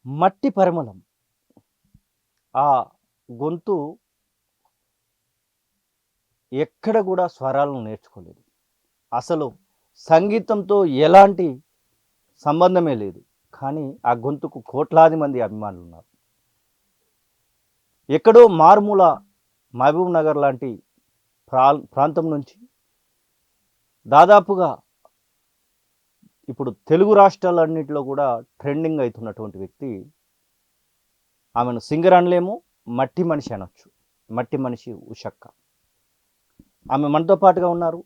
మట్టి పరిమళం. ఆ గొంతు ఎక్కడ గూడా స్వరాలను నేర్చుకోలేదు. అసలు సంగీతంతో ఎలాంటి సంబంధమే లేదు. కానీ ఆ గొంతుకు కోట్లాది మంది అభిమానులున్నారు. ఎక్కడో మారుమూల మహబూబ్ నగర్ లాంటి ప్రాంతం నుంచి దాదాపుగా ఇప్పుడు తెలుగు రాష్ట్రాలన్నిటిలో కూడా ట్రెండింగ్ అవుతున్నటువంటి వ్యక్తి. ఆమెను సింగర్ అనలేము, మట్టి మనిషి అనొచ్చు. మట్టి మనిషి ఉషక్క. ఆమె మనతో పాటుగా ఉన్నారు.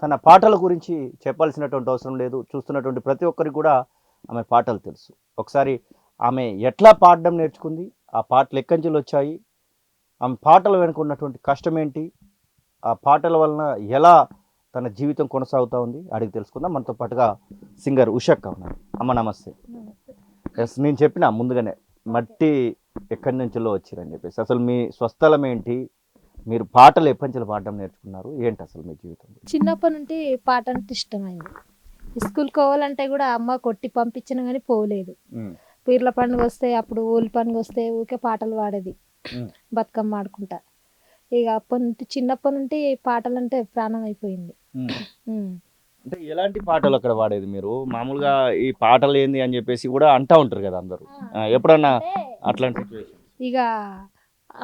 తన పాటల గురించి చెప్పాల్సినటువంటి అవసరం లేదు. చూస్తున్నటువంటి ప్రతి ఒక్కరికి కూడా ఆమె పాటలు తెలుసు. ఒకసారి ఆమె ఎట్లా పాడడం నేర్చుకుంది, ఆ పాటలు ఎక్కంచెలు వచ్చాయి, ఆమె పాటల వెనుక ఉన్నటువంటి కష్టం ఏంటి, ఆ పాటల వలన ఎలా తన జీవితం కొనసాగుతూ ఉంది అడిగి తెలుసుకుందాం. మనతో పాటుగా సింగర్ ఉషక్క ఉన్నారు. అమ్మ నమస్తే. ఎస్, నేను చెప్పిన ముందుగానే మట్టి ఎక్కడి నుంచిలో వచ్చిరని చెప్పేసి. అసలు మీ స్వస్థలం ఏంటి, మీరు పాటలు ఎప్పటి నుంచి పాడడం నేర్చుకున్నారు, ఏంటి అసలు మీ జీవితం? చిన్నప్పటి నుండి పాట అంటే ఇష్టమైంది. స్కూల్కి పోవాలంటే కూడా అమ్మ కొట్టి పంపించిన కానీ పోలేదు. పీర్ల పండుగ వస్తే, అప్పుడు ఊళ్ళ పండుగ వస్తే ఊకే పాటలు పాడేది, బతుకమ్మ ఆడుకుంటా. ఇక అప్పటి నుండి చిన్నప్పటి నుండి పాటలు అంటే ప్రాణం అయిపోయింది. అంటే ఎలాంటి పాటలు అక్కడ పాడేది మీరు? మామూలుగా ఈ పాటలు ఏంది అని చెప్పేసి కూడా అంటా ఉంటారు కదా అందరూ. ఎప్పుడన్నా అట్లాంటి సిచ్యువేషన్? ఇక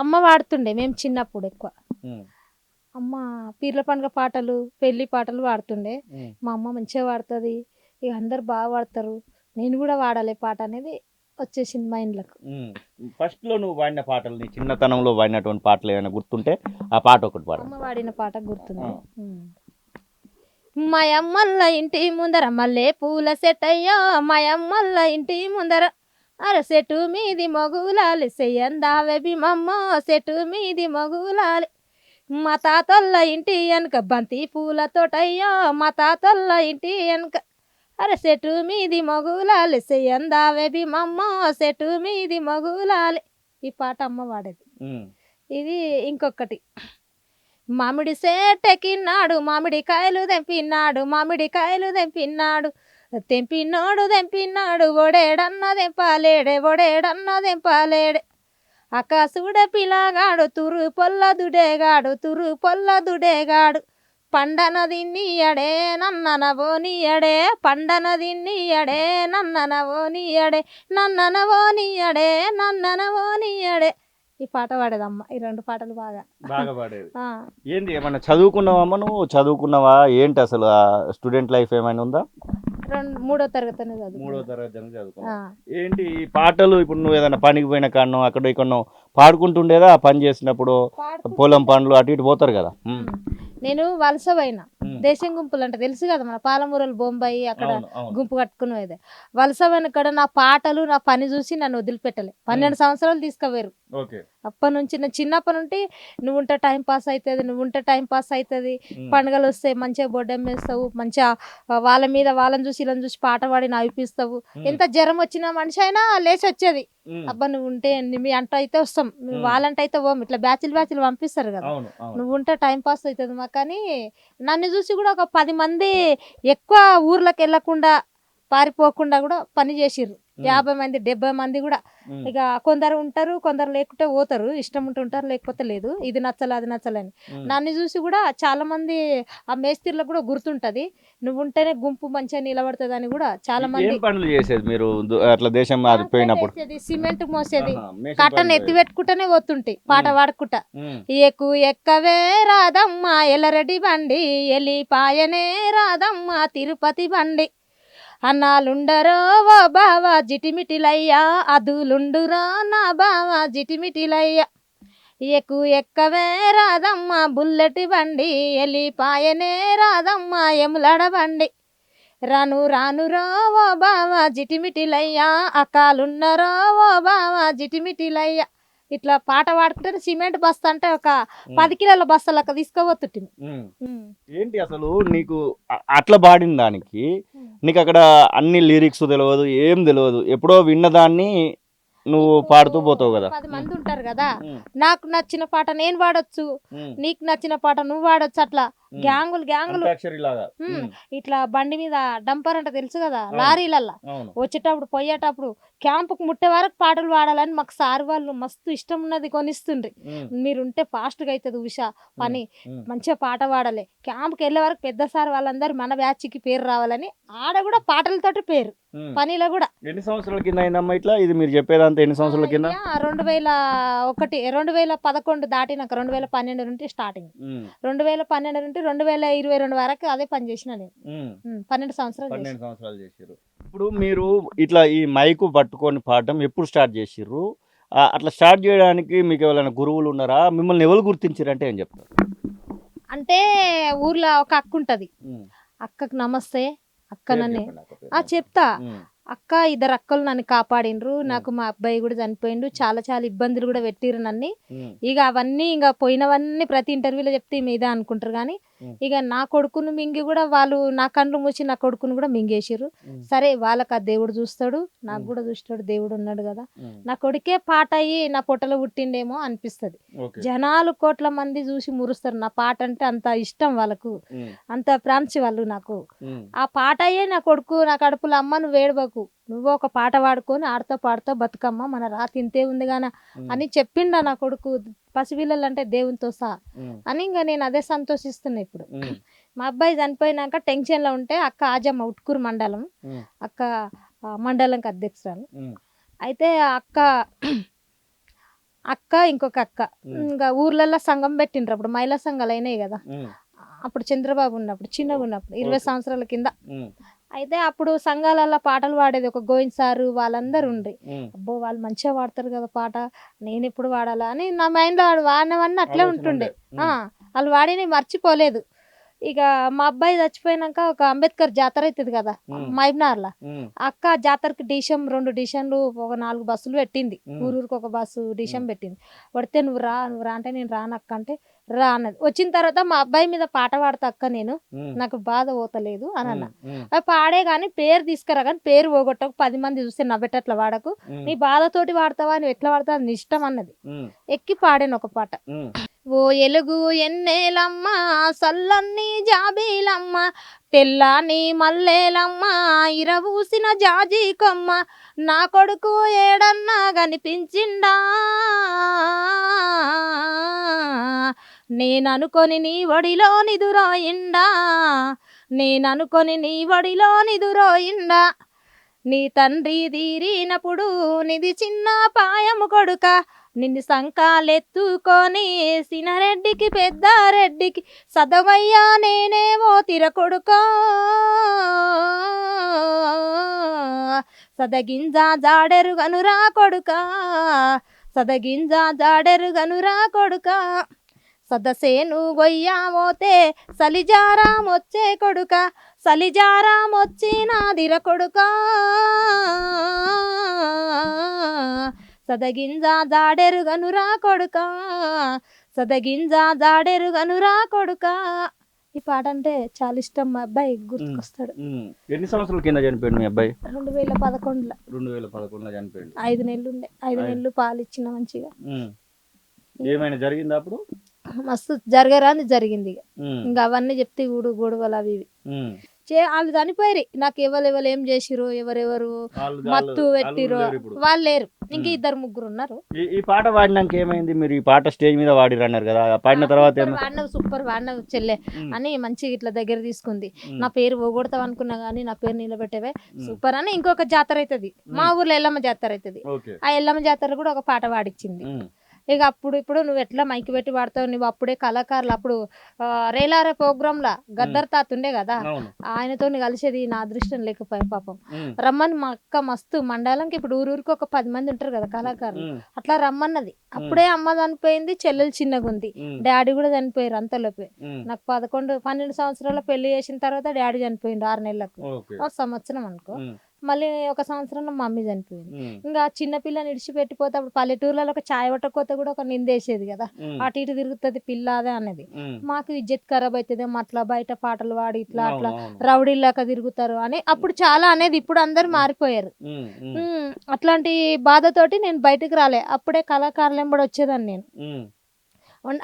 అమ్మ పాడుతుండే మేము చిన్నప్పుడు ఎక్కువ. అమ్మ పీర్ల పండుగ పాటలు, పెళ్లి పాటలు పాడుతుండే. మా అమ్మ మంచిగా పాడుతుంది, ఇక అందరు బాగా పాడతారు, నేను కూడా వాడాలి పాట అనేది వచ్చేసింది మైండ్లకు. ఫస్ట్ లో నువ్వు వాడిన పాటలు, నీ చిన్నతనంలో వాడినటువంటి పాటలు ఏమైనా గుర్తుంటే ఆ పాట ఒకటి పాడు. అమ్మ వాడిన పాట గుర్తుంది. మయమ్మల్ల ఇంటి ముందర మల్లె పూల సెట్ అయ్యో, మయమ్మల్ల ఇంటి ముందర అరసెటు మీది మొగులాలి సెయ్యందావే భీమమ్మ, సెటు మీది మొగులాలి. మా తాతొల్ల ఇంటి వెనక బంతి పూల తోటయ్యో, మా తాతొల్ల ఇంటి వెనక అరసెటు మీది మొగులాలి సెయ్యందావే భీమమ్మ, సెటు మీది మొగులాలి. ఈ పాట అమ్మ వాడేది. ఇది ఇంకొకటి, మామిడి సేటెక్కినాడు మామిడి కాయలు తెంపినాడు, మామిడి కాయలు తెంపినాడు, తెంపినోడు తెంపినాడు, ఒడేడన్న తెంపాలేడే, ఒడేడన్న తెంపాలేడే. ఆకాశుడే పిల్లగాడు తురు పొల్ల దుడేగాడు, తురు పొల్ల దుడేగాడు, పండన దిన్నీయడే నన్ననవోనియడే, పండన దిన్నీయడే నన్ననవోనియడే, నన్ననవోనియడే, నన్ననవోనియడే. ఈ పాట పాడేదమ్మ. ఈ రెండు పాటలు బాగా పాడేది. ఏంది, ఏమన్నా చదువుకున్నావా నువ్వు? చదువుకున్నావా ఏంటి అసలు? స్టూడెంట్ లైఫ్ ఏమైనా ఉందా? మూడో తరగతి చదువుకున్నా. ఏంటి ఈ పాటలు? ఇప్పుడు నువ్వు ఏదైనా పనికి పోయిన కారణం అక్కడ ఇక్కడ పాడుకుంటుండేదా? పని చేసినప్పుడు పొలం పనులు అటు ఇటు పోతారు కదా. నేను వలస పోయినా, దేశం గుంపులు అంటే తెలుసు కదా, మన పాలమూరలు బొంబాయి అక్కడ గుంపు కట్టుకునేది. వలస పోయిన కూడా నా పాటలు నా పని చూసి నన్ను వదిలిపెట్టలే. 12 సంవత్సరాలు తీసుకుపోయారు. అప్పటి నుంచి నేను చిన్నప్పటి నుండి నువ్వు ఉంటే టైం పాస్ అవుతుంది, నువ్వు ఉంటే టైం పాస్ అవుతుంది, పండుగలు వస్తాయి మంచిగా బొడ్డెం వేస్తావు, మంచిగా వాళ్ళ మీద వాళ్ళని చూసి ఇలా చూసి పాట పాడి నవ్విపిస్తావు. ఎంత జ్వరం వచ్చినా మనిషి అయినా లేచి వచ్చేది. అబ్బా నువ్వు ఉంటే మీ అంట అయితే వస్తాం, వాళ్ళంట అయితే పోం, ఇట్లా బ్యాచులు పంపిస్తారు కదా, నువ్వు ఉంటే టైం పాస్ అవుతుంది మాకు. కానీ నన్ను చూసి కూడా ఒక 10 మంది ఎక్కువ ఊర్లకు వెళ్ళకుండా పారిపోకుండా కూడా పని చేసిర్రు. 50 మంది 70 మంది కూడా. ఇక కొందరు ఉంటారు, కొందరు లేకుంటే పోతారు, ఇష్టం ఉంటే ఉంటారు, లేకపోతే లేదు, ఇది నచ్చలే అది నచ్చలని. నన్ను చూసి కూడా చాలా మంది ఆ మేస్త్రీలకు కూడా గుర్తుంటది, నువ్వు ఉంటేనే గుంపు మంచిగా నిలబడుతుంది అని కూడా చాలా మంది. పనులు చేసేది మీరు అట్లా దేశం మారిపోయినప్పుడు? సిమెంట్ మోసేది, కట్టను ఎత్తి పెట్టుకుంటేనే పోతుంటే పాట పాడుకుంటా. ఎక్కు ఎక్కవే రాదమ్మ ఎల్లరెడ్డి బండి, ఎలిపాయనే రాదమ్మ తిరుపతి బండి, అన్నాలుండరో ఓ బావా జిటిమిటిలయ్యా, అదులుండురా నా బావా జిటిమిటిలయ్యా, ఎక్కు ఎక్కవే రాదమ్మ బుల్లెట్ బండి, ఎలిపాయనే రాదమ్మ ఎములడ బండి, రాను రానురో ఓ బావా జిటిమిటిలయ్యా, అకాలున్నరో ఓ బావా జిటిమిటిలయ్యా. ఇట్లా పాట పాడుకుంటే సిమెంట్ బస్తా అంటే ఒక 10 కిలోల బస్తాలకు తీసుకోబోతుంటే. ఏంటి అసలు నీకు అట్లా పాడిన దానికి నీకు అక్కడ అన్ని లిరిక్స్ తెలియదు, ఏం తెలియదు, ఎప్పుడో విన్నదాన్ని నువ్వు పాడుతూ పోతావు కదా. 10 మంది ఉంటారు కదా, నాకు నచ్చిన పాట నేను పాడొచ్చు, నీకు నచ్చిన పాట నువ్వు పాడొచ్చు. అట్లా గ్యాంగులు ఇట్లా బండి మీద డంపర్ అంటే తెలుసు కదా, లారీలల్లా వచ్చేటప్పుడు పోయేటప్పుడు క్యాంపుకు ముట్టే వరకు పాటలు పాడాలని మాకు సార్ వాళ్ళు మస్తు ఇష్టం ఉన్నది కొనిస్తుండ్రి. మీరుంటే ఫాస్ట్గా అవుతుంది ఉషా పని, మంచిగా పాట పాడాలి. క్యాంప్కి వెళ్ళే వరకు పెద్ద సార్ వాళ్ళందరూ మన బ్యాచ్కి పేరు రావాలని ఆడ కూడా పాటలతోటి పేరు, పనిలో కూడా. ఎన్ని సంవత్సరాల కింద అయిందమ్మా ఇట్లా? ఇది మీరు చెప్పేదంతా ఎన్ని సంవత్సరాల కింద? 2011 దాటినాక 2012 నుండి స్టార్టింగ్. 2012 నుండి 2022 వరకు అదే పని చేసిన నేను. 12 సంవత్సరాలు చేసారు. ఇప్పుడు మీరు ఇట్లా ఈ మైకు పట్టుకొని పాడటం ఎప్పుడు స్టార్ట్ చేసిర్రు? అట్లా స్టార్ట్ చేయడానికి మీకు ఎవరైనా గురువులు ఉన్నారా? మిమ్మల్ని ఎవరు గుర్తించారు అంటే ఏం చెప్తారు? అంటే ఊర్లో ఒక అక్క ఉంటది, అక్కకు నమస్తే అక్క నన్ను చెప్తా. అక్క, 2 అక్కలు నన్ను కాపాడిండ్రు. నాకు మా అబ్బాయి కూడా చనిపోయిండు, చాలా చాలా ఇబ్బందులు కూడా పెట్టిరు నన్ను. ఇక అవన్నీ ఇంకా పోయినవన్నీ ప్రతి ఇంటర్వ్యూలో చెప్తే మీద అనుకుంటారు కానీ ఇక నా కొడుకును మింగి కూడా వాళ్ళు నా కళ్ళు మూసి నా కొడుకును కూడా మింగేసిర్రు. సరే వాళ్ళకి ఆ దేవుడు చూస్తాడు, నాకు కూడా చూస్తాడు, దేవుడు ఉన్నాడు కదా. నా కొడుకే పాట అయ్యి నా పొట్టలో పుట్టిండేమో అనిపిస్తుంది. జనాలు కోట్ల మంది చూసి మురుస్తారు. నా పాట అంటే అంత ఇష్టం వాళ్ళకు, అంత ప్రాంచి వాళ్ళు నాకు. ఆ పాట అయ్యే నా కొడుకు నా కడుపులో అమ్మ నువ్వు ఏడవకు, నువ్వు ఒక పాట పాడుకొని ఆడుతూ పాడుతూ బతుకమ్మ, మన రాతి ఇంతే ఉంది గాన అని చెప్పిండా నా కొడుకు. పసిపిల్లలు అంటే దేవునితో సహా అని ఇంకా నేను అదే సంతోషిస్తున్నా. ఇప్పుడు మా అబ్బాయి చనిపోయినాక టెన్షన్లో ఉంటే అక్క ఆజమ్మ ఉట్కూరు మండలం, అక్క మండలంకి అధ్యక్షురాలు అయితే అక్క ఇంకొక అక్క ఇంకా ఊర్లలో సంఘం పెట్టిండ్రు. అప్పుడు మహిళా సంఘాలు అయినాయి కదా, అప్పుడు చంద్రబాబు ఉన్నప్పుడు చిన్నగా ఉన్నప్పుడు 20 సంవత్సరాల కింద. అయితే అప్పుడు సంఘాలలో పాటలు పాడేది ఒక గోవింద్ సారు వాళ్ళందరూ ఉండ్రి. అబ్బో వాళ్ళు మంచిగా పాడతారు కదా పాట, నేను ఎప్పుడు పాడాలా అని నా మైండ్లో వాడినవన్నీ అట్లే ఉంటుండే. వాళ్ళు వాడిని మర్చిపోలేదు. ఇక మా అబ్బాయి చచ్చిపోయినాక ఒక అంబేద్కర్ జాతర అవుతుంది కదా మహబూబ్నగర్లో, అక్క జాతరకి 2 డిషన్లు ఒక 4 బస్సులు పెట్టింది. ఊరికి ఒక బస్సు డిషన్ పెట్టింది. పడితే నువ్వు రా అంటే నేను రానక్క అంటే రా అన్నది. వచ్చిన తర్వాత మా అబ్బాయి మీద పాట పాడతా అక్క, నేను నాకు బాధ పోతలేదు అని అన్న. అది పాడే కానీ పేరు తీసుకురా కానీ పేరు పోగొట్టకు, 10 మంది చూస్తే నవ్వెటట్లా వాడకు, నీ బాధతోటి వాడతావా నువ్వు ఎట్లా వాడతావు నీ ఇష్టం అన్నది. ఎక్కి పాడాను ఒక పాట. ఓ ఎలుగు ఎన్నేలమ్మ సల్లన్ని జాబీలమ్మ, తెల్లాని మల్లేలమ్మ ఇరవూసిన జాజీ కొమ్మ, నా కొడుకు ఏడన్నా కనిపించిండా, నేననుకొని నీ ఒడిలో నిదురోయిండా, నేననుకొని నీ ఒడిలో నిదురోయిండా, నీ తండ్రి తీరినప్పుడు నిది చిన్న పాయము కొడుక, నిన్ను సంకాలెత్తుకొని సినరెడ్డికి పెద్దారెడ్డికి సదవయ్యా నేనేమో తిరకొడుకో, సదగింజ జాడెరుగనురా కొడుక, సదగింజ జాడెరుగనురా కొడుక, సదసేను గొయ్యామోతే సలిజారామొచ్చే కొడుక, సలిజారామొచ్చినాదిర కొడుక, సదగింజ జాడెరుగనురా కొడుక, సదగింజ జాడెరుగనురా కొడుక. ఈ పాట అంటే చాలా ఇష్టం. మా అబ్బాయి గుర్తుకొస్తాడు. ఎన్ని సంవత్సరాల కింద చనిపోయాడు మీ అబ్బాయి? 2011లో చనిపోయాడు. 5 నెలలు ఉండే. 5 నెలలు పాలు ఇచ్చిన మంచిగా. ఏమైనా జరిగింది అప్పుడు? మస్తు జరగరాని జరిగింది. ఇంకా అవన్నీ చెప్తే గొడవలు అవి ఇవి వాళ్ళు చనిపోయారు. నాకు ఎవరు ఏం చేసిరో, ఎవరెవరు మత్తు పెట్టిరో వాళ్ళు లేరు. ఇంక 2-3 ఉన్నారు. ఈ పాట పాడినాక ఏమైంది? మీరు ఈ పాట స్టేజ్ మీద వాడిరు అన్నారు కదా, పాడిన తర్వాత వాడినవు సూపర్ వాడినవు చెల్లె అని మంచిగా ఇట్లా దగ్గర తీసుకుంది. నా పేరు పోగొడతావు అనుకున్నా గానీ నా పేరు నిలబెట్టేవే సూపర్ అని. ఇంకొక జాతర అవుతుంది మా ఊర్లో, ఎల్లమ్మ జాతర అవుతుంది. ఆ ఎల్లమ్మ జాతర కూడా ఒక పాట పాడిచ్చింది. ఇక ఇప్పుడు నువ్వు ఎట్లా మైకి పెట్టి వాడతావు, నువ్వు అప్పుడే కళాకారులు అప్పుడు రేలారే ప్రోగ్రామ్ లా గద్దర్ తాత ఉండే కదా, ఆయనతో కలిసేది నా అదృష్టం లేకపోయా పాపం. రమ్మని మా అక్క మస్తు మండలంకి ఇప్పుడు ఊరికి ఒక 10 మంది ఉంటారు కదా కళాకారులు, అట్లా రమ్మన్నది. అప్పుడే అమ్మ చనిపోయింది, చెల్లెలు చిన్నగా ఉంది, డాడీ కూడా చనిపోయారు అంతలోపే. నాకు 11-12 సంవత్సరాల పెళ్లి చేసిన తర్వాత డాడీ చనిపోయిండు 6 నెలలకు, 1 సంవత్సరం అనుకో. మళ్ళీ 1 సంవత్సరంలో మమ్మీ చనిపోయింది. ఇంకా చిన్నపిల్లని ఇడిచిపెట్టిపోతే అప్పుడు పల్లెటూర్లలో ఒక చాయ్ పట్టకపోతే కూడా ఒక నిందేసేది కదా, అటు ఇటు తిరుగుతుంది పిల్ల అదే అనేది. మాకు ఇజ్జత్ ఖరాబ్ అవుతుంది, అట్లా బయట పాటలు పాడి ఇట్లా అట్లా రౌడీలాగా తిరుగుతారు అని అప్పుడు చాలా అనేది. ఇప్పుడు అందరు మారిపోయారు. అట్లాంటి బాధతోటి నేను బయటకు రాలే. అప్పుడే కళాకారులు ఎంబడి వచ్చేదాన్ని నేను.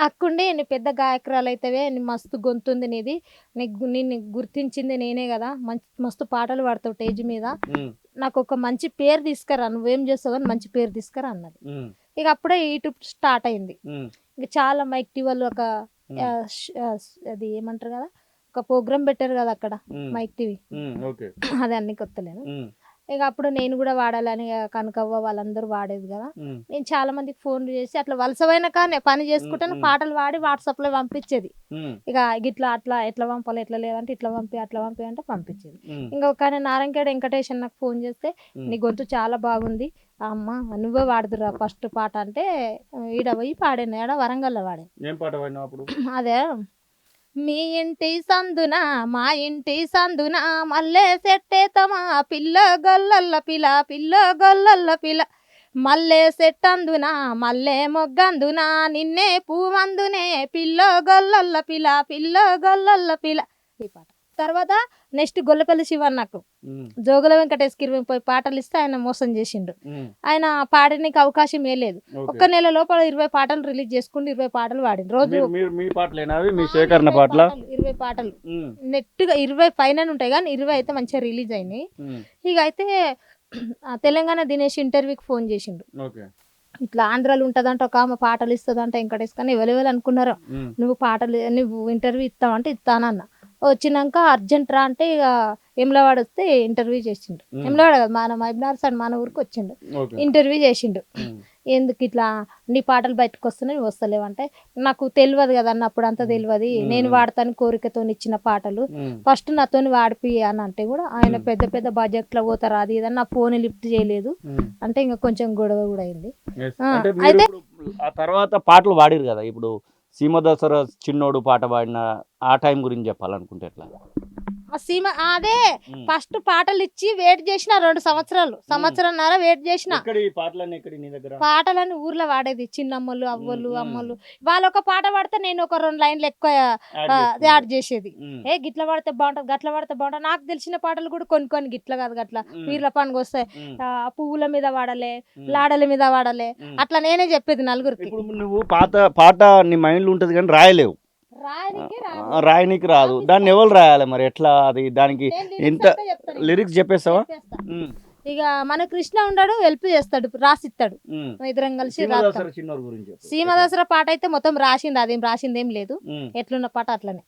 అక్కుండి నీ పెద్ద గాయకురాలు అయితేవే, నీ మస్తు గొంతుంది నీది, నిన్ను గుర్తించింది నేనే కదా, మస్తు పాటలు పాడతావు స్టేజ్ మీద, నాకు ఒక మంచి పేరు తీసుకురా, నువ్వేం చేస్తావు కానీ మంచి పేరు తీసుకురా అన్నది. ఇక అప్పుడే యూట్యూబ్ స్టార్ట్ అయింది. ఇక చాలా మైక్ టీ వాళ్ళు ఒక అది ఏమంటారు కదా, ఒక ప్రోగ్రామ్ పెట్టారు కదా అక్కడ మైక్ టీవీ, అది అన్ని కొత్తలేను. ఇక అప్పుడు నేను కూడా వాడాలని కనకవ్వ వాళ్ళందరూ వాడేది కదా, నేను చాలా మందికి ఫోన్లు చేసి అట్లా వలసపోయిన కానీ పని చేసుకుంటే పాటలు పాడి వాట్సాప్ లో పంపించేది. ఇక గిట్లా అట్లా ఎట్లా పంపాలి, ఎట్లా లేదంటే ఇట్లా పంపి అట్లా పంపి అంటే పంపించేది. ఇంకొక నారాయణఖేడ్ వెంకటేష్ నాకు ఫోన్ చేస్తే, నీ గొంతు చాలా బాగుంది అమ్మ, నువ్వే వాడుదురా ఫస్ట్ పాట అంటే, ఈడ పోయి పాడాను, ఏడ వరంగల్లో వాడాను. అదే మీ ఇంటి సందున మా ఇంటి సందున మల్లె సెట్టేతమా పిల్ల గొల్లల్ల పిల్ల, పిల్ల గొల్లల్ల పిల్ల, మల్లె సెట్టందున మల్లె మొగ్గందున నిన్నే పూవందునే పిల్ల గొల్లల్ల పిల్ల, పిల్ల గొల్లల్ల పిల్ల. ఈ పాట తర్వాత నెక్స్ట్ గొల్లపల్లి శివన్నకు జోగుల వెంకటేశ్వర 20 పాటలు ఇస్తే ఆయన మోసం చేసిండు. ఆయన పాడడానికి అవకాశం లేదు. ఒక్క నెల లోపల 20 పాటలు రిలీజ్ చేసుకుంటూ 20 పాటలు పాడిండు. రోజు 20 పాటలు నెట్ గా 20 పైన ఉంటాయి కానీ 20 అయితే మంచిగా రిలీజ్ అయినాయి. ఇక అయితే తెలంగాణ దినేష్ ఇంటర్వ్యూకి ఫోన్ చేసిండు. ఇట్లా ఆంధ్రాలో ఉంటదంట ఒక ఆమె పాటలు ఇస్తుందంట వెంకటేష్, కానీ ఎవరెవరు అనుకున్నారు, నువ్వు ఇంటర్వ్యూ ఇస్తావంటే ఇస్తానన్న. వచ్చినాక అర్జెంట్ రా అంటే ఇక ఎమ్లవాడ వస్తే ఇంటర్వ్యూ చేసిండు. ఎమ్లవాడ కదా మన మైబ్నార్ సార్ మన ఊరికి వచ్చిండు, ఇంటర్వ్యూ చేసిండు. ఎందుకు ఇట్లా నీ పాటలు బయటకు వస్తున్నాయి నువ్వు వస్తలేవంటే, నాకు తెలియదు కదా అన్న, అప్పుడు అంతా తెలియదు, నేను వాడతాను కోరికతో ఇచ్చిన పాటలు, ఫస్ట్ నాతో వాడిపి అని అంటే కూడా ఆయన పెద్ద పెద్ద బడ్జెట్ లో పోతారు అది ఇదని నా ఫోన్ లిఫ్ట్ చేయలేదు అంటే ఇంకా కొంచెం గొడవ కూడా అయింది. అయితే ఆ తర్వాత పాటలు పాడిరు కదా, ఇప్పుడు సీమ దసరా చిన్నోడు పాట పాడిన ఆ టైం గురించి చెప్పాలనుకుంటే ఎట్లా? సీమ అదే ఫస్ట్ పాటలు ఇచ్చి వెయిట్ చేసిన 2 సంవత్సరాలు, సంవత్సరంన్నర వెయిట్ చేసిన. పాటలని ఊర్లో వాడేది, చిన్నమ్మలు అవ్వలు అమ్మలు వాళ్ళు ఒక పాట పాడితే నేను ఒక 2 లైన్లు ఎక్కువ యాడ్ చేసేది. గిట్ల పాడితే బాగుంటది, గట్ల పాడితే బాగుంటది. నాకు తెలిసిన పాటలు కూడా కొన్ని గిట్ల కాదు గట్ల వీర్ల పండుగ వస్తాయి, పువ్వుల మీద వాడలే, లాడల మీద వాడలే, అట్లా నేనే చెప్పేది నలుగురికి. నువ్వు పాట నీ మైండ్ లో ఉంటది కానీ రాయలేవు, రాయనికి రాదు, దాన్ని ఎవరు రాయాలి మరి ఎట్లా? అది దానికి ఎంత లిరిక్స్ చెప్పేస్తావా? ఇక మన కృష్ణ ఉన్నాడు, హెల్ప్ చేస్తాడు, రాసిస్తాడు, ఇద్దరం కలిసి రాస్తాం. సీమ దసరా పాట అయితే మొత్తం రాసింది, అదేం రాసిందేం లేదు, ఎట్లున్న పాట అట్లనే.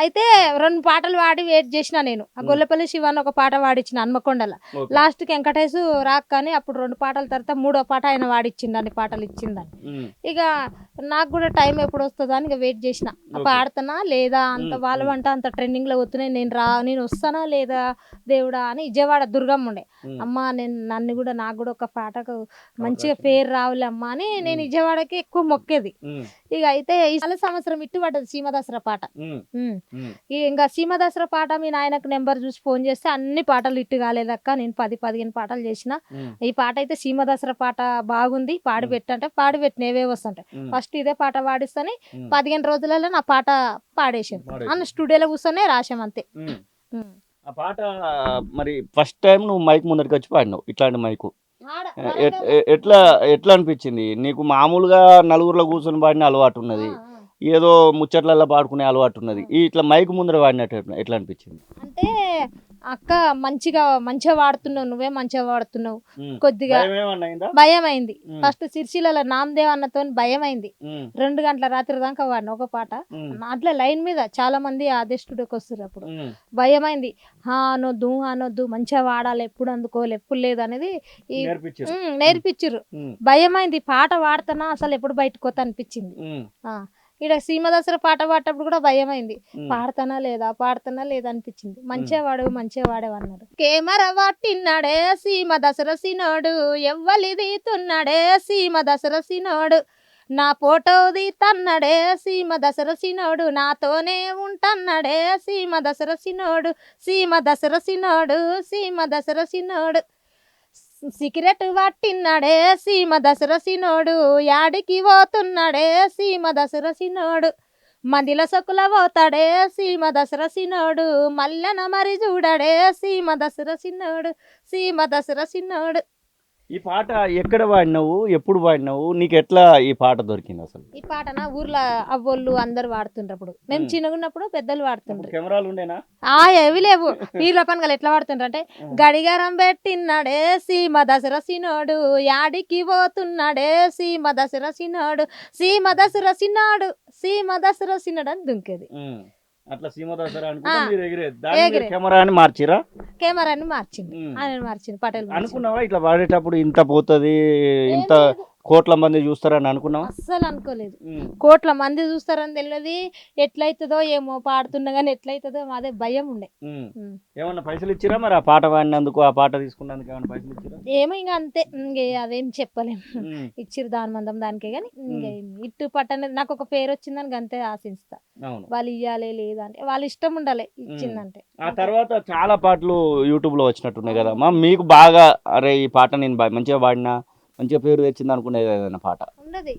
అయితే 2 పాటలు వాడి వెయిట్ చేసిన నేను. ఆ గొల్లపల్లి శివాన్ని ఒక పాట వాడిచ్చిన హన్మకొండల, లాస్ట్ కి వెంకటేశ్ రాక్ కానీ అప్పుడు 2 పాటల తర్వాత 3వ పాట ఆయన వాడిచ్చిండు, అన్ని పాటలు ఇచ్చిందని. ఇక నాకు కూడా టైం ఎప్పుడు వస్తుందో అని వెయిట్ చేసిన, పాడుతానా లేదా, అంత వాళ్ళు అంటే అంత ట్రెండింగ్ లో వస్తున్నాయి, నేను వస్తానా లేదా దేవుడా అని. విజయవాడ దుర్గమ్మ ఉండే, అమ్మ నన్ను కూడా నాకు కూడా ఒక పాటకు మంచిగా పేరు రావులే అమ్మ అని నేను విజయవాడకి ఎక్కువ మొక్కేది. ఇక అయితే ఈ సంవత్సరం ఇట్టు పడ్డది సీమ దసరా పాట. ఇంకా సీమ దసరా పాట మీ నాయనకు నెంబర్ చూసి ఫోన్ చేస్తే అన్ని పాటలు ఇట్టు కాలేదక్క, నేను 10-15 పాటలు చేసిన, ఈ పాట అయితే సీమ దసరా పాట బాగుంది పాడి పెట్టంటే పాడి పెట్టినవే వస్తుంటాయి, ఫస్ట్ ఇదే పాట పాడిస్తాని 15 రోజులలో నా పాట పాడేసాను అన్న, స్టూడియోలో కూర్చొనే రాసాం అంతే. ఆ పాట మరి ఫస్ట్ టైం నువ్వు మైక్ ముందరికి వచ్చి పాడినావు, ఇట్లాంటి మైకు ఎట్లా అనిపించింది నీకు? మామూలుగా నలుగురిలో కూర్చొని పాడిన అలవాటు ఉన్నది, ఏదో ముచ్చట్లలో పాడుకునే అలవాటు ఉన్నది, ఇట్లా మైక్ ముందర వాడినట్టు ఎట్లా అనిపించింది? అంటే అక్క మంచిగా వాడుతున్నావు, నువ్వే మంచిగా వాడుతున్నావు, కొద్దిగా భయం అయింది. ఫస్ట్ సిరిసిల్ల నామదేవ్ అన్నతో భయం అయింది, 2 గంటల రాత్రి దాకా వాడిన ఒక పాట, అట్లా లైన్ మీద చాలా మంది అదే స్టూడియోకి వస్తారు, అప్పుడు భయం అయింది. అనొద్దు మంచిగా వాడాలి, ఎప్పుడు అందుకోవాలి ఎప్పుడు లేదు అనేది నేర్పించారు. భయం అయింది, పాట వాడుతానా అసలు ఎప్పుడు బయటకు పోతా అనిపించింది. ఇక్కడ సీమ దసరా పాట పాడేటప్పుడు కూడా భయం అయింది, పాడతానా లేదా అనిపించింది. మంచిగా వాడేవి అన్నారు. కెమెరా పట్టిన్నాడే సీమ దసరా సినోడు, ఎవ్వలి తీతున్నాడే సీమ దసరా సినోడు, నా ఫోటో తీతన్నాడే సీమ దసరా సినోడు, నాతోనే ఉంటన్నాడే సీమ దసరా సినోడు, సీమ దసరా సినోడు, సీమ దసరా సినోడు, సిగరెట్ పట్టిన్నాడే సీమ దసరా సినోడు, యాడికి పోతున్నాడే సీమ దసరా సినోడు, మందిల సొక్కుల పోతాడే సీమ దసరా సినోడు, మల్లెన మరి చూడడే సీమ దసరా సినోడు, సీమ దసరా సినోడు. ఈ పాట ఎక్కడ పాడినావు, ఎప్పుడు పాడినావు, నీకు ఎట్లా ఈ పాట దొరికింది అసలు? ఈ పాటన ఊర్లో అవ్వోళ్ళు అందరు వాడుతుండ్రు. అప్పుడు మేము చిన్నగున్నప్పుడు పెద్దలు వాడుతుండ్రు. కెమెరాలు ఉండేనా? ఏవి లేవు. పీర్ల పండుగలు ఎట్లా వాడుతుండ్రు అంటే గడిగారం పెట్టిన్నాడే సీమ దసరసినోడు, యాడికి పోతున్నాడే సీమ దసరసినోడు, సీమ దసరసినాడు, సీమ దసరసినాడు అని దుంకేది. అట్లా సీమ దసరా అనుకుంటే మీరు ఎగిరేది. దాన్ని మీరు కెమెరాని మార్చిరా? కెమెరాని మార్చింది, ఆయన మార్చింది. పటేల్ అనుకున్నావా ఇట్లా పాడేటప్పుడు ఇంత పోతుంది, ఇంత కోట్ల మంది చూస్తారని అనుకున్నావా? అస్సలు అనుకోలేదు. కోట్ల మంది చూస్తారని తెలియదు. ఎట్లయితుందో ఏమో పాడుతున్నా కానీ ఎట్లయితుందో అదే భయం ఉండే. ఏమన్నా పైసలు ఇచ్చిరా మరి ఆ పాట పాడినందుకు, ఆ పాట తీసుకున్నందుకు ఏమన్నా పైసలు ఇచ్చిరా? ఏమో ఇంకా అంతే, అదేం చెప్పలేము. ఇచ్చిరు దాని మందం దానికే గానీ ఇట్టు పట్టనేది నాకు ఒక పేరు వచ్చిందని అంతే ఆశిస్తా. వాళ్ళు ఇయ్యాలి లేదా అంటే వాళ్ళ ఇష్టం ఉండాలి, ఇచ్చిందంటే. ఆ తర్వాత చాలా పాటలు యూట్యూబ్ లో వచ్చినట్టున్నాయి కదమ్మా, మీకు బాగా అరే ఈ పాట నేను మంచిగా పాడినా, మంచిగా పేరు తెచ్చింది అనుకునేది ఏదైనా పాట ఉండదు?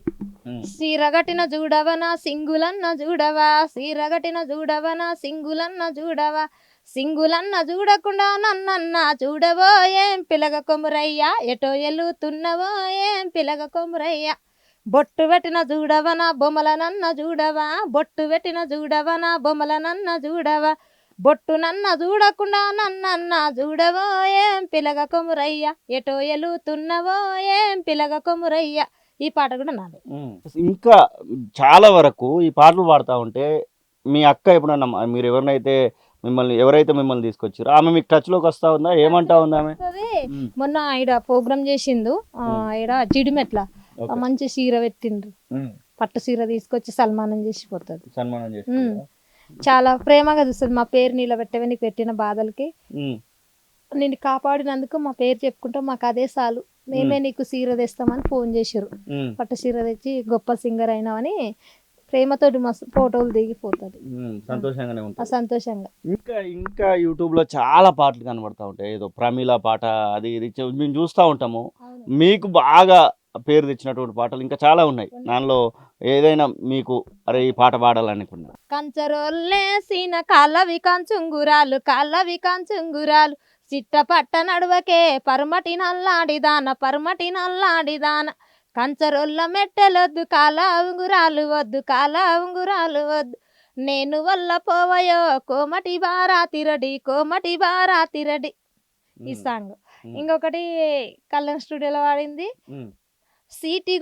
సీరగటిన చూడవనా సింగులన్న చూడవా, సీరగటిన చూడవనా సింగులన్న చూడవా, సింగులన్న చూడకుండా నన్నన్న చూడవో ఏం పిలగ కొమురయ్యా, ఎటో ఎల్లుతున్నవో ఏం పిలగ కొమురయ్యా, బొట్టు పెట్టిన చూడవనా బొమ్మలనన్న చూడవా, బొట్టు పెట్టిన చూడవనా బొమ్మలనన్న చూడవా, బొట్టు నన్న చూడకుండా నన్నన్న చూడవో ఏం పిలగ కొమురయ్య, ఎటో ఎలుతున్నవో ఏం పిలగ కొమురయ్య. ఈ పాట కూడా నాదే. ఇంకా చాలా వరకు ఈ పాటలు పాడుతూ ఉంటే మీ అక్క ఎప్పుడన్నా మీరు ఎవరైతే మిమ్మల్ని తీసుకొచ్చారో ఆమె మీకు టచ్ లోకి వస్తా ఉందా? ఏమంటా ఉందా ఆమె? మొన్న ఆవిడ ప్రోగ్రామ్ చేసిండు, ఆవిడ జిడిమెట్ల మంచి చీర పెట్టిండ్రు, పట్టు చీర తీసుకొచ్చి సన్మానం చేసిపోతుంది. సన్మానం చేసి చాలా ప్రేమగా చూస్తుంది. మా పేరు నిలబెట్టవే, నీకు పెట్టిన బాధలకి నిన్ను కాపాడినందుకు మా పేరు చెప్పుకుంటాం, మాకు అదే చాలు, మేమే నీకు సీర తెస్తామని ఫోన్ చేసారు. పట్టు సీర తెచ్చి గొప్ప సింగర్ అయినావని ప్రేమతోటి మస్తు ఫోటోలు దిగిపోతుంది. సంతోషంగానే ఉంటుంది. సంతోషంగా ఇంకా యూట్యూబ్ లో చాలా పాటలు కనబడతా ఉంటాయి. ఏదో ప్రమీల పాట అది ఇది మేము చూస్తూ ఉంటాము. మీకు బాగా పేరు తెచ్చినటువంటి పాటలు ఇంకా చాలా ఉన్నాయి. దానిలో ఏదైనా మీకు అరే ఈ పాట పాడాలనుకున్నా? కంచరోల్లేసిన కాళ్ళవి కంచుంగురాలు, కాళ్ళవి కంచుంగురాలు, చిట్ట పట్ట నడువకే పరమటి నల్లాడిదాన, పరమటి నల్లాడిదాన, కంచరోళ్ళ మెట్టెలొద్దు కాల ఉంగురాలు వద్దు, కాల ఉంగురాలు వద్దు, నేను వల్ల పోవయో కోమటి బారా తిరడి, కోమటి బారా తిరడి. ఈ సాంగ్. ఇంకొకటి కళ్యాణ్ స్టూడియోలో వాడింది, సీటీ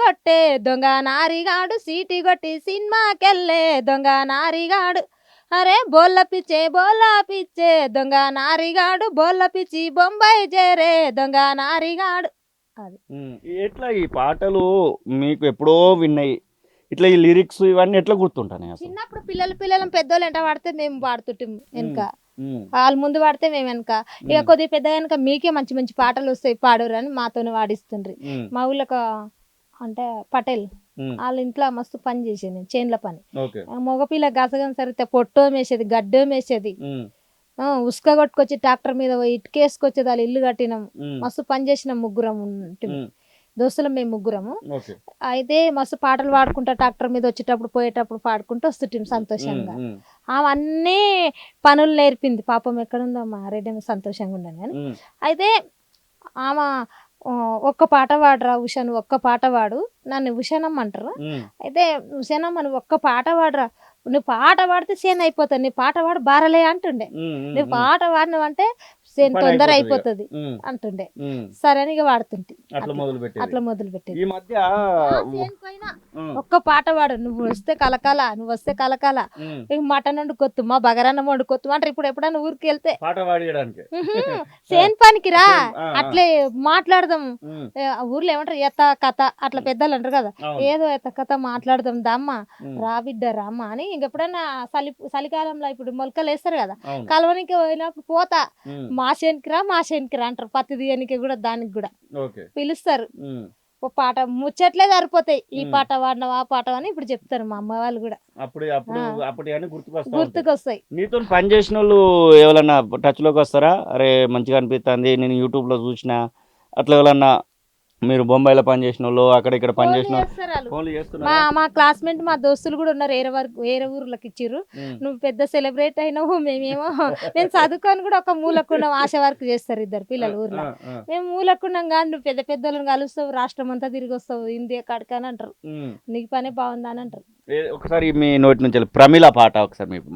కొట్టే దొంగ నారిగాడు, సీటీ కొట్టి సినిమాకెళ్ళే దొంగ నారిగాడు, అరే బోల్ల పిచ్చే దొంగ నారిగాడు, బోల్ల పిచ్చి బొంబాయి చేరే దొంగ నారిగాడు. అది ఎట్లా ఈ పాటలు మీకు ఎప్పుడో విన్నాయి, ఇట్లా ఈ లిరిక్స్ ఇవన్నీ ఎట్లా గుర్తుంటాయి? చిన్నప్పుడు పిల్లలు పెద్దోళ్ళు ఎంట పాడితే మేము పాడుతుంటాం వెనుక, వాళ్ళు ముందు పాడితే మేము వెనక. ఇక కొద్దిగా పెద్ద వెనక మీకే మంచి మంచి పాటలు వస్తాయి పాడరు అని మాతోనే వాడిస్తుండ్రి. మా ఊళ్ళో అంటే పటేల్ వాళ్ళ ఇంట్లో మస్తు పని చేసేది నేను, చేన్ల పని. మగపిల్ల గసగం సరితే పొట్టం వేసేది, గడ్డం వేసేది, ఉసుక కొట్టుకొచ్చి ట్రాక్టర్ మీద పోయి ఇటుకేసుకొచ్చేది, వాళ్ళు ఇల్లు కట్టినాం, మస్తు పని చేసినాం. ముగ్గురం ఉంటుంది దోస్తులం మేము ముగ్గురము. అయితే మస్తు పాటలు పాడుకుంటా ట్రాక్టర్ మీద వచ్చేటప్పుడు పోయేటప్పుడు పాడుకుంటూ వస్తుంటాం సంతోషంగా. అవన్నీ పనులు నేర్పింది పాపం. ఎక్కడుందో మా రెడ్డి సంతోషంగా ఉండను కానీ. అయితే ఆమె ఒక్క పాట పాడరా ఉషా, నువ్వు ఒక్క పాట పాడు, నన్ను ఉషానమ్మ అంటారు. అయితే ఉషానమ్మ నువ్వు ఒక్క పాట పాడరా, నువ్వు పాట పాడితే సేన్ అయిపోతుంది, నీ పాట పాడు బారలే అంటుండే, నువ్వు పాట పాడినవంటే సేన్ తొందర అయిపోతుంది అంటుండే. సరే అని ఇక వాడుతుంటే అట్లా మొదలు పెట్టేది. ఈ మధ్య ఒక్క పాట పాడు, నువ్వు వస్తే కలకాల, నువ్వు వస్తే కలకాల, మటన్ వండుకొత్తు, మా బగరన్నం వండుకొత్తు అంటారు. ఇప్పుడు ఎప్పుడైనా ఊరికి వెళ్తే సేన్ పనికి రా, అట్లే మాట్లాడదాం. ఊర్లో ఏమంటారు ఎత్త కథ, అట్లా పెద్దలు అంటారు కదా, ఏదో ఎత్త కథ మాట్లాడదాం దమ్మ రా బిడ్డ రామ్మ అని. ఇంకెప్పుడైనా చలికాలంలో ఇప్పుడు మొలకలు వేస్తారు కదా, కలవనికి పోయినప్పుడు పోతా, మా శేనికి రా అంటారు. పత్తి తీయనికి కూడా దానికి కూడా పిలుస్తారు. ఓ పాట ముచ్చట్లే సరిపోతాయి, ఈ పాట వాడినవా ఆ పాట అని ఇప్పుడు చెప్తారు మా అమ్మ వాళ్ళు కూడా. గుర్తుకొస్తాయి. నీతో పని చేసిన వాళ్ళు ఎవరన్నా టచ్ లోకి వస్తారా? అరే మంచిగా అనిపిస్తుంది, నేను యూట్యూబ్ లో చూసిన అట్లా ఎవరన్నా మీరు బొంబాయిలో పని చేసిన వాళ్ళు అక్కడ ఇక్కడ పని చేసిన చేస్తారు వాళ్ళు. ఫోన్లు మా చేస్తున్నారు. మా క్లాస్మేట్ మా దోస్తులు కూడా ఉన్నారు, వేరే ఊర్లకు ఇచ్చిర్రు. నువ్వు పెద్ద సెలబ్రేట్ అయినావు, మేమేమో మేము చదువుకొని కూడా ఒక మూలకున్నాం, ఆశ వర్క్ చేస్తారు ఇద్దరు పిల్లలు ఊర్లో. మేము మూలకున్నాం కానీ నువ్వు పెద్ద పెద్దలను కలుస్తావు, రాష్ట్రం అంతా తిరిగి వస్తావు, ఇండియా కాడికని అంటారు. నీకు పనే బాగుందా అని అంటారు. ఒకసారి మీ నోటి నుంచి ప్రమిళ పాట ఒకసారి మీకు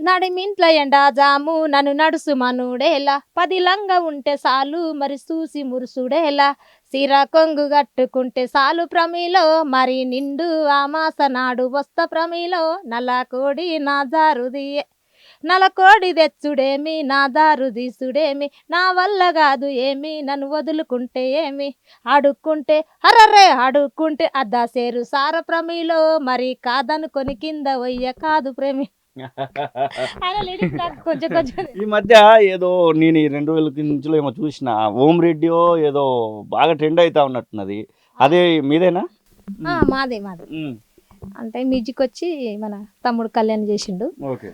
నడిమింట్ల ఎండా జాము నన్ను నడుసు మనుడేలా, 10 లంగా ఉంటే సాలు మరి చూసి మురుసుడేలా, సిరా కొంగు కట్టుకుంటే సాలు ప్రమిలో మరి నిండు ఆమాస నాడు వస్త ప్రమిలో, నల్ల కోడి నా జారుదియే నల కోడి తెచ్చుడేమి నా దారు తీసుడేమి, నా వల్ల కాదు ఏమి నన్ను వదులుకుంటే ఏమి, అడుక్కుంటే అరరే అడుక్కుంటే అద్దా సేరు సార ప్రమిలో మరి కాదనుకొని కింద వయ్య కాదు ప్రేమి. ఆయన lyrics నాకు కొంచెం కొంచెం ఈ మధ్య ఏదో నేను 2000 నుంచి ఏమో చూసిన ఓం రెడ్డియో ఏదో బాగా ట్రెండ్ అవుతా ఉన్నట్టున్నది, అదే మీదేనా? మాదే అంటే మ్యూజిక్ వచ్చి మన తమ్ముడు కళ్యాణ్ చేసిండు. ఓకే.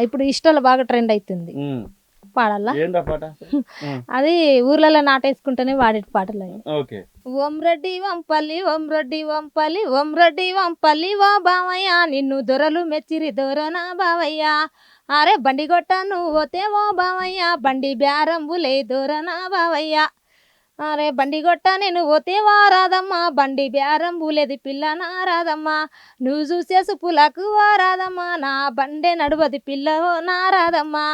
ఇప్పుడు ఇష్టాలు బాగా ట్రెండ్ అవుతుంది, పాడాలా? ఏందా పాట? అది ఊర్లలో నాటేసుకుంటేనే వాడే పాటలు అవి. ఓకే. ఓం రెడ్డి వంపల్లి ఓం రెడ్డి వంపల్లి ఓం రెడ్డి వంపల్లి ఓ బావయ్య, నిన్ను దొరలు మెచ్చిరి దొరనా బావయ్య, అరే బండి కొట్ట నువ్వు పోతే ఓ బావయ్య, బండి బ్యారంబులే దొరనా బావయ్య, అరే బండి కొట్ట నేను పోతే వారాదమ్మా, బండి బేరం బూలేది పిల్ల నారాదమ్మా, నువ్వు చూసే సుపులకు వారాదమ్మా, నా బండే నడువది పిల్ల ఓ నారాదమ్మా,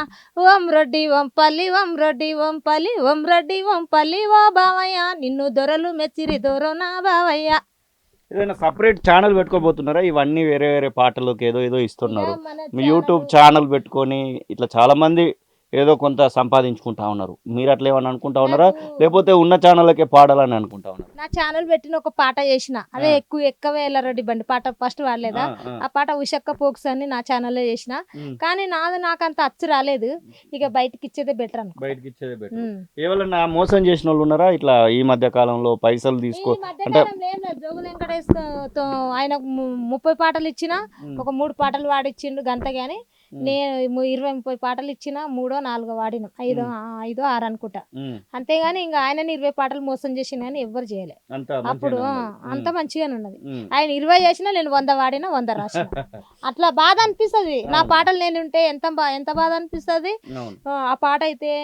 ఓం రెడ్డి వంపల్లి ఓం రెడ్డి వంపల్లి ఓం రెడ్డి వంపల్లి ఓ బావయ్య, నిన్ను దొరలు మెచ్చిరి దొర నా బావయ్య. ఏదైనా సపరేట్ ఛానల్ పెట్టుకోబోతున్నారా? ఇవన్నీ వేరే వేరే పాటలకు ఏదో ఏదో ఇస్తున్నారు, మన మీ యూట్యూబ్ ఛానల్ పెట్టుకొని ఇట్లా చాలా మంది ఏదో కొంత సంపాదించుకుంటా ఉన్నారు, మీరు అట్లా ఏమన్నా అనుకుంటా ఉన్నారా, లేకపోతే ఉన్న ఛానళ్ళకే పాడాలని అనుకుంటా ఉన్నారు? నా ఛానల్ పెట్టిన ఒక పాట చేసిన, అదే ఎక్కువ ఎల్లారెడ్డి బండి పాట ఫస్ట్ వాడలేదా, ఆ పాట ఉషక్క పోక్స్ అని నా ఛానల్లో చేసిన, కానీ నాకు అంత అచ్చు రాలేదు, ఇక బయటకి ఇచ్చేదే బెటర్ అనుకో. బయటకి ఇచ్చేదే బెటర్. ఏవైనా మోసం చేసిన వాళ్ళు ఉన్నారా ఇట్లా ఈ మధ్య కాలంలో? పైసలు తీసుకో అంటే జోగులు వెంకటేశ్వరతో ఆయన 30 పాటలు ఇచ్చిన, ఒక 3 పాటలు వాడిచ్చిండు గంత, గాని నేను 20-30 పాటలు ఇచ్చిన, 3-4 వాడిన, 5-6 అనుకుంటా, అంతేగాని ఇంకా ఆయన 20 పాటలు మోసం చేసిన కానీ ఎవ్వరు చేయలే. అప్పుడు అంత మంచిగానే ఉన్నది, ఆయన 20 చేసినా నేను 100 వాడినా 100 రాసిన. అట్లా బాధ అనిపిస్తుంది, నా పాటలు నేను ఉంటే ఎంత బాధ అనిపిస్తుంది. ఆ పాట అయితే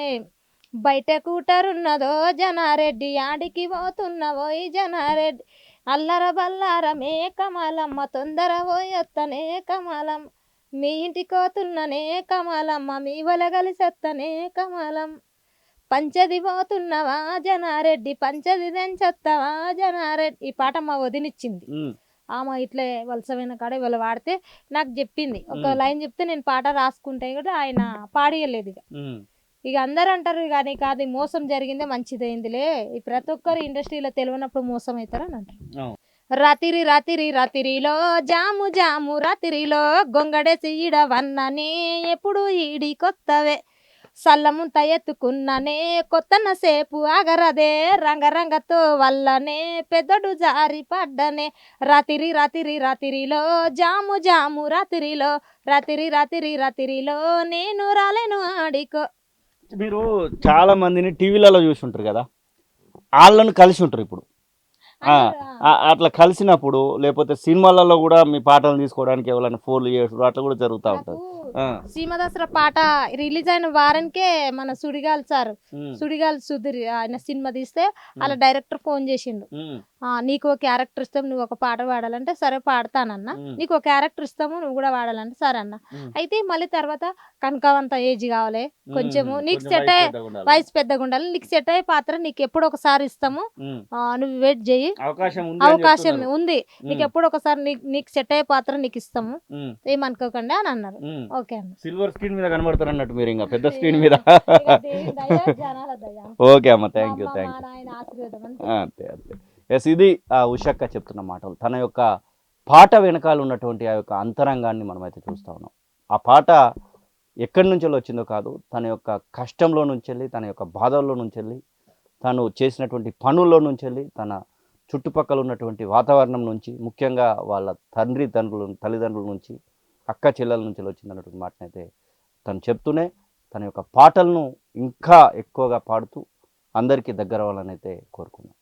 బయట కూటరున్నదో జనారెడ్డి, ఆడికి పోతున్నవో ఈ జనారెడ్డి, అల్లర బల్లారమే కమలమ్మ, తొందర పోయొత్తనే కమలం, మీ ఇంటికి పోతున్ననే కమలమ్మ, మీ వల కలిసెత్తనే కమలం, పంచది పోతున్నవా జనారెడ్డి, పంచది తెంచొత్తవా జనారెడ్డి. ఈ పాట మా వదినిచ్చింది, ఆమె ఇట్లే వలసమైన కాడ ఇవాళ వాడితే నాకు చెప్పింది, ఒక లైన్ చెప్తే నేను పాట రాసుకుంటే కూడా ఆయన పాడియలేదు. ఇక అందరు అంటారు కానీ కాదు, మోసం జరిగిందే మంచిదైందిలే, ఈ ప్రతి ఒక్కరు ఇండస్ట్రీలో తెలియనప్పుడు మోసం అవుతారని అంటారు. రాతిరి రాతిరి రాతిరిలో జాము జాము రాతిరిలో, గొంగడేసి ఈడవన్ననే ఎప్పుడు ఈడి కొత్తవే, సల్లముంత ఎత్తుకున్ననే కొత్తన సేపు ఆగరదే, రంగరంగతో వల్లనే పెద్దడు జారి పడ్డనే, రాతిరి రాతిరి రాతిరిలో జాము జాము రాతిరిలో, రాతిరి రాతిరి రాతిరిలో నేను రాలేను ఆడికో. మీరు చాలా మందిని టీవీలలో చూసి ఉంటారు కదా, వాళ్ళను కలిసి ఉంటారు ఇప్పుడు, అట్లా కలిసినప్పుడు లేకపోతే సినిమాలలో కూడా మీ పాటలు తీసుకోవడానికి ఎవరైనా ఫోన్లు చేసుడు అట్లా కూడా జరుగుతూ ఉంటుంది. సీమదసరా పాట రిలీజ్ అయిన వారానికే మన సుడిగాల్ సార్, సుడిగాల్ సుధీర్ ఆయన సినిమా తీస్తే అలా డైరెక్టర్ ఫోన్ చేసిండు, నీకు ఒక క్యారెక్టర్ ఇస్తాం, నువ్వు ఒక పాట పాడాలంటే సరే పాడతానన్నా, నీకు ఒక క్యారెక్టర్ ఇస్తాము నువ్వు కూడా పాడాలంటే సరే అన్న. అయితే మళ్ళీ తర్వాత కనకవంత ఏజ్ కావాలి కొంచెము, నీకు సెట్ అయ్యే వయసు పెద్దగా ఉండాలి, నీకు సెట్ అయ్యే పాత్ర నీకు ఎప్పుడు ఒకసారి ఇస్తాము, నువ్వు వెయిట్ చేయి, అవకాశం ఉంది, నీకు ఎప్పుడు ఒకసారి నీకు సెట్ అయ్యే పాత్ర నీకు ఇస్తాము, ఏమనుకోకండి అని అన్నారు. ఓకే అన్న, సిల్వర్ స్క్రీన్ మీద కనబడతారు అన్నట్టు మీరు, ఇంకా పెద్ద స్క్రీన్ మీద. ఓకే అమ్మ, థ్యాంక్ యూ. అంతే అంతే. ఎస్, ఇది ఉషక్క చెప్తున్న మాటలు, తన యొక్క పాట వెనకాల ఉన్నటువంటి ఆ యొక్క అంతరంగాన్ని మనమైతే చూస్తూ ఉన్నాం. ఆ పాట ఎక్కడి నుంచి వచ్చిందో కాదు, తన యొక్క కష్టంలో నుంచి వెళ్ళి, తన యొక్క బాధల్లో నుంచి వెళ్ళి, తను చేసినటువంటి పనుల్లో నుంచి వెళ్ళి, తన చుట్టుపక్కల ఉన్నటువంటి వాతావరణం నుంచి, ముఖ్యంగా వాళ్ళ తల్లిదండ్రుల నుంచి, అక్క చెల్లెల నుంచి వచ్చిందన్నటువంటి మాటనైతే తను చెప్తూనే తన యొక్క పాటలను ఇంకా ఎక్కువగా పాడుతూ అందరికీ దగ్గర అవ్వాలని అయితే కోరుకున్నాను.